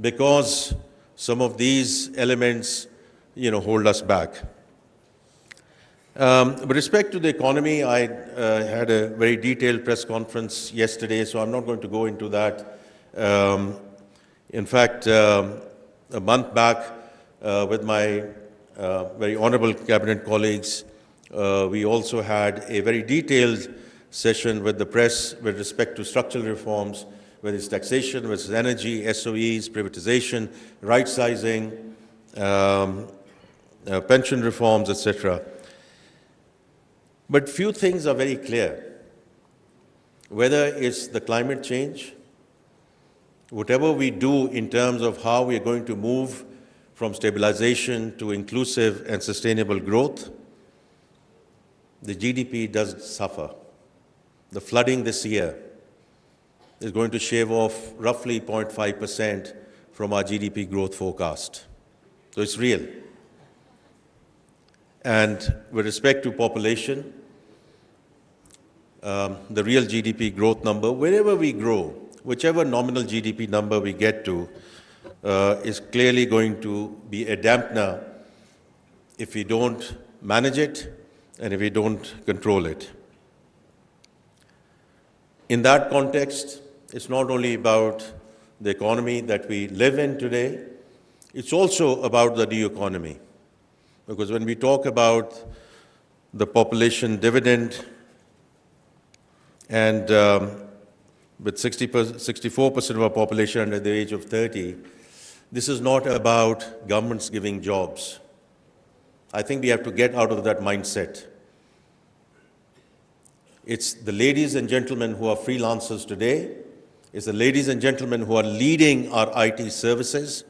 because some of these elements, hold us back. With respect to the economy, I had a very detailed press conference yesterday, so I'm not going to go into that. In fact, a month back, with my very honorable cabinet colleagues, we also had a very detailed session with the press with respect to structural reforms, whether it's taxation, whether it's energy, SOEs, privatization, right-sizing, pension reforms, etc. But few things are very clear. Whether it's the climate change, whatever we do in terms of how we are going to move from stabilization to inclusive and sustainable growth, the GDP does suffer. The flooding this year is going to shave off roughly 0.5% from our GDP growth forecast. So it's real. And with respect to population, the real GDP growth number, wherever we grow, whichever nominal GDP number we get to, is clearly going to be a dampener if we don't manage it and if we don't control it. In that context, it's not only about the economy that we live in today, it's also about the new economy. Because when we talk about the population dividend and with 64% of our population under the age of 30, this is not about governments giving jobs. I think we have to get out of that mindset. It's the ladies and gentlemen who are freelancers today. It's the ladies and gentlemen who are leading our IT services.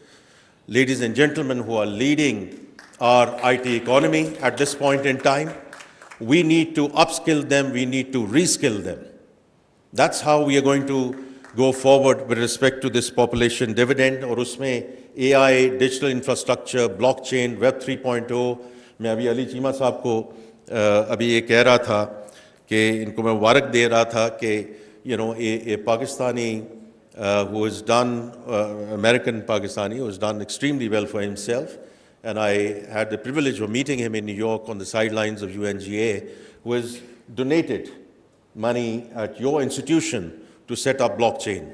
Ladies and gentlemen who are leading our IT economy at this point in time. We need to upskill them. We need to reskill them. That's how we are going to go forward with respect to this population dividend. और उसमें AI, digital infrastructure, blockchain, Web 3.0. मैं अभी अली चीमा साहब को अभी ये कह रहा था कि इनको मैं मुबारक दे रहा था कि a Pakistani who has done, American Pakistani, who has done extremely well for himself. And I had the privilege of meeting him in New York on the sidelines of UNGA, who has donated money at your institution to set up blockchain.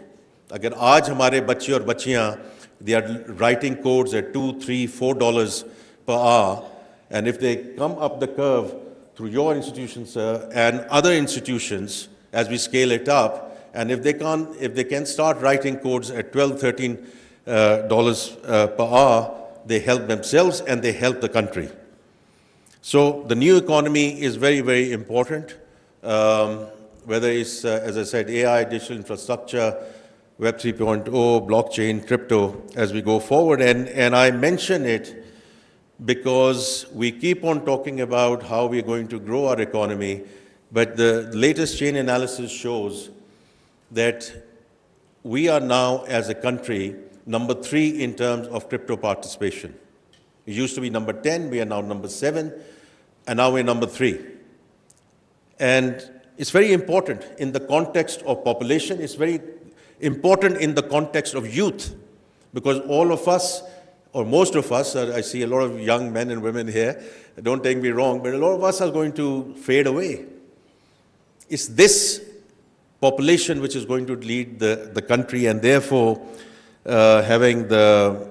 अगर आज हमारे बच्चे और बच्चियाँ, they are writing codes at $2, $3, $4 per hour, and if they come up the curve through your institution, sir, and other institutions, as we scale it up, and if they can start writing codes at $12, $13 per hour, they help themselves and they help the country. So the new economy is very, very important. Whether it's, as I said, AI, digital infrastructure, Web 3.0, blockchain, crypto, as we go forward. And I mention it because we keep on talking about how we're going to grow our economy, but the latest chain analysis shows that we are now, as a country, number 3 in terms of crypto participation. It used to be number 10, we are now number 7, and now we're number 3. And it's very important in the context of population, it's very important in the context of youth, because all of us, or most of us, I see a lot of young men and women here, don't take me wrong, but a lot of us are going to fade away. It's this population which is going to lead the country, and therefore having the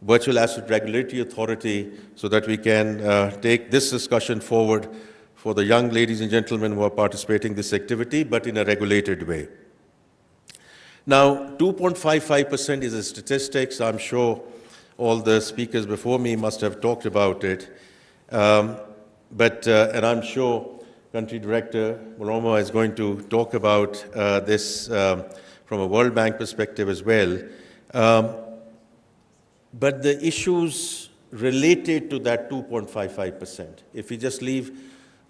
Virtual Asset Regulatory Authority so that we can take this discussion forward for the young ladies and gentlemen who are participating in this activity, but in a regulated way. Now, 2.55% is a statistics. I'm sure all the speakers before me must have talked about it. And I'm sure Country Director Maryam is going to talk about this from a World Bank perspective as well. But the issues related to that 2.55%, if we just leave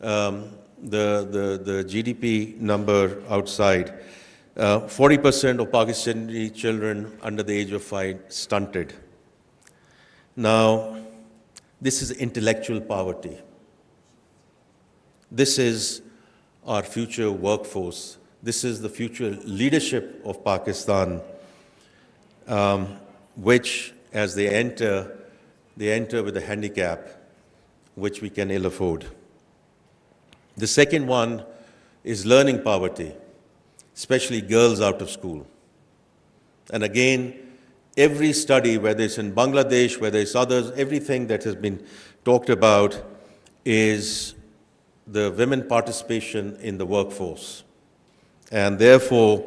the GDP number outside, 40% of Pakistani children under the age of 5 stunted. Now, this is intellectual poverty. This is our future workforce. This is the future leadership of Pakistan. which, as they enter with a handicap which we can ill afford. The second one is learning poverty, especially girls out of school. And again, every study, whether it's in Bangladesh, whether it's others, everything that has been talked about is the women participation in the workforce. And therefore,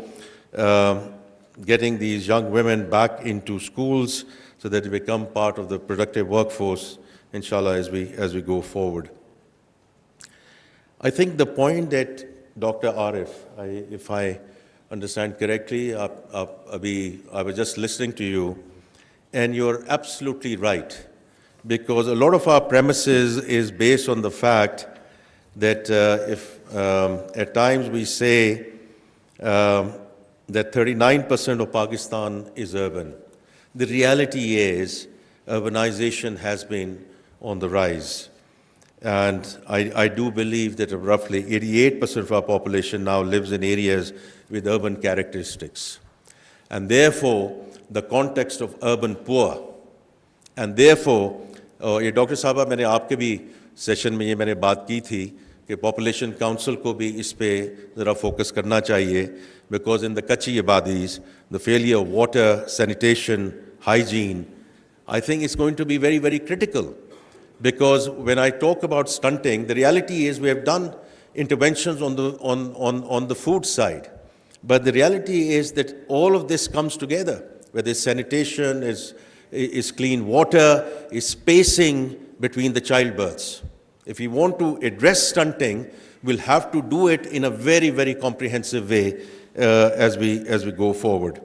getting these young women back into schools so that they become part of the productive workforce, inshallah, as we go forward. I think the point that Dr. Arif, if I understand correctly, I was just listening to you, and you're absolutely right, because a lot of our premises is based on the fact that if at times we say that 39% of Pakistan is urban, the reality is urbanization has been on the rise. And I do believe that roughly 88% of our population now lives in areas with urban characteristics. And therefore, the context of urban poor, and therefore, ये doctor साहबा मैंने आपके भी session में ये मैंने बात की थी कि पॉपुलेशन काउंसिल को भी इस पे ज़रा फोकस करना चाहिए, because in the Kachi Abadis, the failure of water, sanitation, hygiene, I think it's going to be very, very critical. Because when I talk about stunting, the reality is we have done interventions on the food side. But the reality is that all of this comes together, whether it's sanitation, is clean water, is spacing between the childbirths. If we want to address stunting, we'll have to do it in a very, very comprehensive way as we go forward.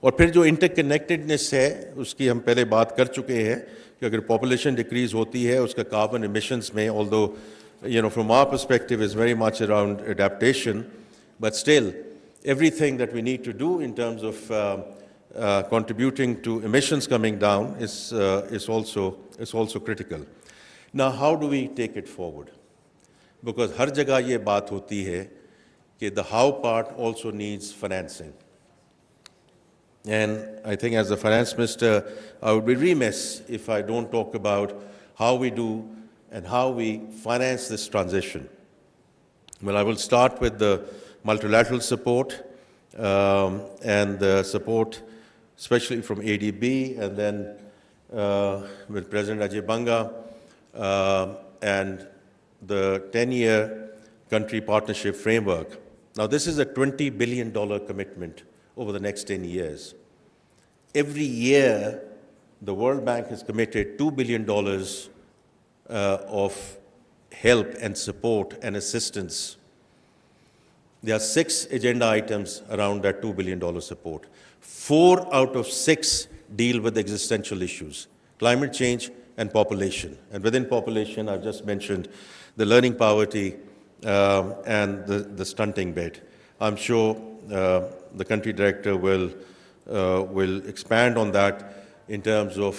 और फिर जो interconnectedness है उसकी हम पहले बात कर चुके हैं कि अगर पॉपुलेशन डिक्रीज होती है उसका कार्बन एमिशंस में, although from our perspective is very much around adaptation, but still everything that we need to do in terms of contributing to emissions coming down is also critical. Now, how do we take it forward? Because हर जगह ये बात होती है कि the how part also needs financing. And I think as the finance minister, I would be remiss if I don't talk about how we do and how we finance this transition. Well, I will start with the multilateral support and the support especially from ADB, and then with President Ajay Banga and the 10-year country partnership framework. Now, this is a $20 billion commitment over the next 10 years. Every year, the World Bank has committed $2 billion of help and support and assistance. There are 6 agenda items around that $2 billion support. 4 out of 6 deal with existential issues: climate change and population. And within population, I've just mentioned the learning poverty and the stunting bit. I'm sure the country director will expand on that in terms of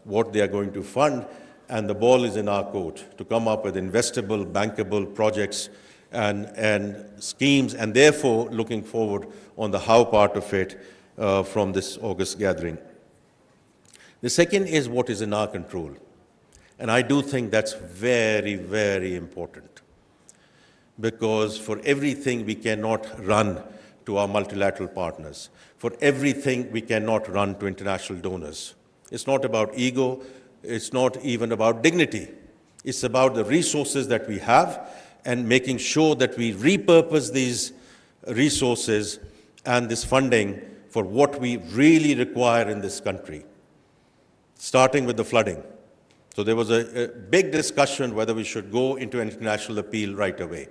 what they are going to fund, and the ball is in our court to come up with investable, bankable projects and schemes, and therefore looking forward on the how part of it from this August gathering. The second is what is in our control, and I do think that's very, very important, because for everything we cannot run to our multilateral partners. For everything we cannot run to international donors. It's not about ego, it's not even about dignity. It's about the resources that we have and making sure that we repurpose these resources and this funding for what we really require in this country, starting with the flooding. So there was a big discussion whether we should go into an international appeal right away.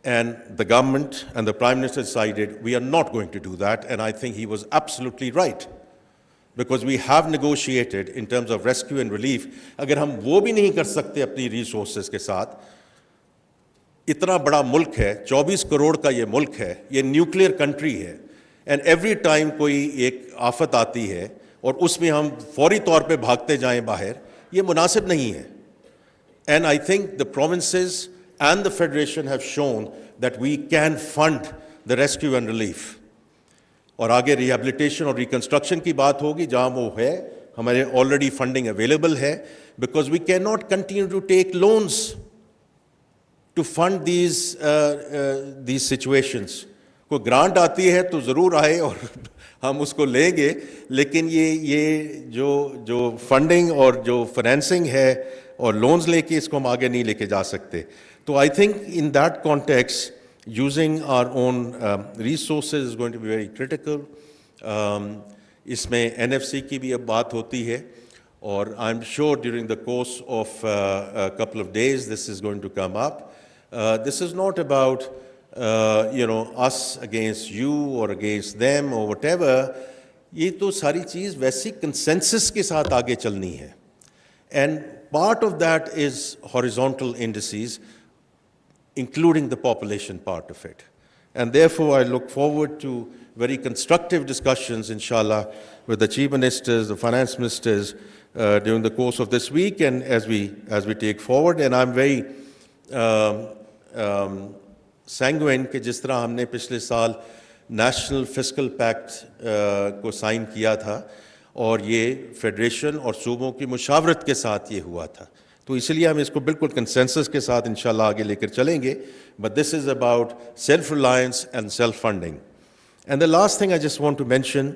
And the government and the Prime Minister decided we are not going to do that, and I think he was absolutely right. Because we have negotiated in terms of rescue and relief, अगर हम वो भी नहीं कर सकते अपनी resources के साथ, इतना बड़ा मुल्क है, 24 करोड़ का ये मुल्क है, ये न्यूक्लियर कंट्री है, and every time कोई एक आफत आती है और उसमें हम फौरी तौर पे भागते जाएं बाहर, ये मुनासिब नहीं है. And I think the provinces and the Federation have shown that we can fund the rescue and relief. और आगे रिहेबिलिटेशन और रिकंस्ट्रक्शन की बात होगी जहाँ वो है, हमारे ऑलरेडी फंडिंग अवेलेबल है, because we can not continue to take loans to fund these situations. कोई ग्रांट आती है तो ज़रूर आए और हम उसको लेंगे, लेकिन ये जो फंडिंग और जो फाइनेंसिंग है और लोन्स लेके इसको हम आगे नहीं लेके जा सकते। तो I think in that context using our own resources is going to be very critical. इसमें NFC की भी अब बात होती है, और I am sure during the course of couple of days this is going to come up. This is not about us against you or against them or whatever. ये तो सारी चीज़ वैसी कंसेंसस के साथ आगे चलनी है, and part of that is horizontal indices, including the population part of it. And therefore, I look forward to very constructive discussions, inshallah, with the chief ministers, the finance ministers, during the course of this week, and as we take forward. And I'm very sanguine कि जिस तरह हमने पिछले साल national fiscal pact को sign किया था, और ये फेडरेशन और सूबों की मुशावरत के साथ ये हुआ था, तो इसलिए हम इसको बिल्कुल कंसेंसस के साथ इंशाल्लाह आगे लेकर चलेंगे. But this is about self reliance and self funding. And the last thing I just want to mention,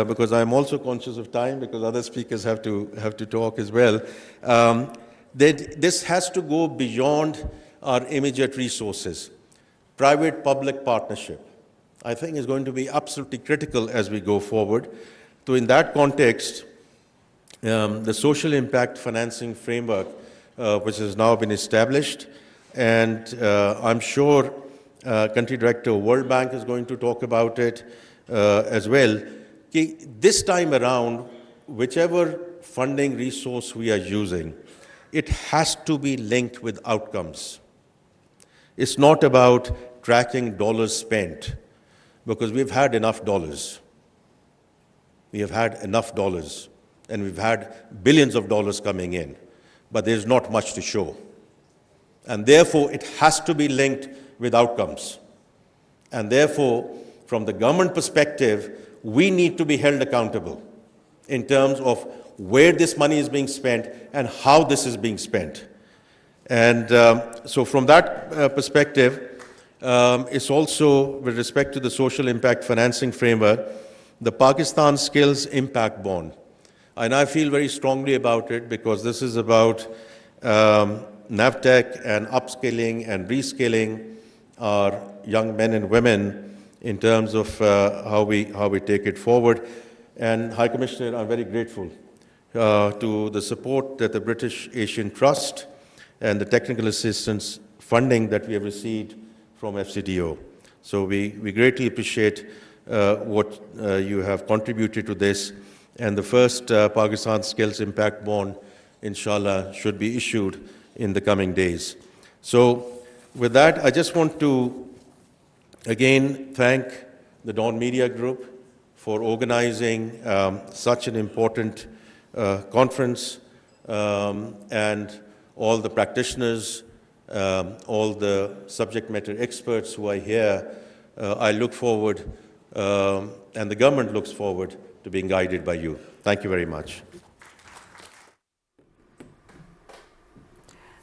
because I am also conscious of time, because other speakers have to talk as well, that this has to go beyond our immediate resources. Private-public partnership, I think, is going to be absolutely critical as we go forward. So in that context, the social impact financing framework, which has now been established, and I'm sure Country Director of World Bank is going to talk about it as well. This time around, whichever funding resource we are using, it has to be linked with outcomes. It's not about tracking dollars spent, because we've had enough dollars. We have had enough dollars, and we've had billions of dollars coming in, but there's not much to show. And therefore, it has to be linked with outcomes. And therefore, from the government perspective, we need to be held accountable in terms of where this money is being spent and how this is being spent. And so from that perspective, it's also with respect to the social impact financing framework, the Pakistan Skills Impact Bond. And I feel very strongly about it, because this is about NAVTEC and upskilling and reskilling our young men and women in terms of how we take it forward. And High Commissioner, I'm very grateful to the support that the British Asian Trust and the technical assistance funding that we have received from FCDO. So we greatly appreciate what you have contributed to this. And the first Pakistan Skills Impact Bond, inshallah, should be issued in the coming days. So with that, I just want to again thank the Dawn Media Group for organizing such an important conference, and all the practitioners, all the subject matter experts who are here. I look forward, and the government looks forward to being guided by you. Thank you very much.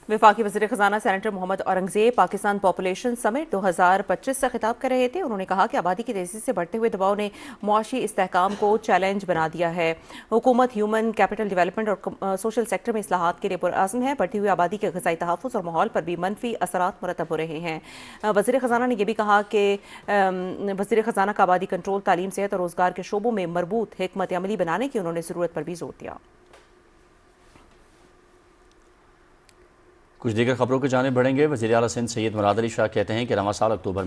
वफाकी वज़ीर ख़ज़ाना senator Mohammad Aurangzeb Pakistan population summit 2025 से खिताब कर रहे थे. उन्होंने कहा कि आबादी की तेज़ी से बढ़ते हुए दबाव ने मुआशी इस्तेहकाम को चैलेंज बना दिया है. हुकूमत ह्यूमन कैपिटल डेवलपमेंट और सोशल सेक्टर में इस्लाहात के लिए पुरअज़्म है. बढ़ती हुई आबादी के ग़िज़ाई तहफ़्फ़ुज़ और माहौल पर भी मनफी असरात मुरतब हो रहे हैं. वज़ीर ख़ज़ाना ने यह भी कहा कि वज़ीर ख़ज़ाना का आबादी कंट्रोल, तालीम, सेहत और रोज़गार के शोबों में मरबूत हिकमत अमली बनाने की उन्होंने ज़रूरत पर भी जोर दिया. कुछ दीगर खबरों की जानिब बढ़ेंगे. वज़ीर आला सिंध सैयद मुराद अली शाह कहते हैं कि रवां साल अक्टूबर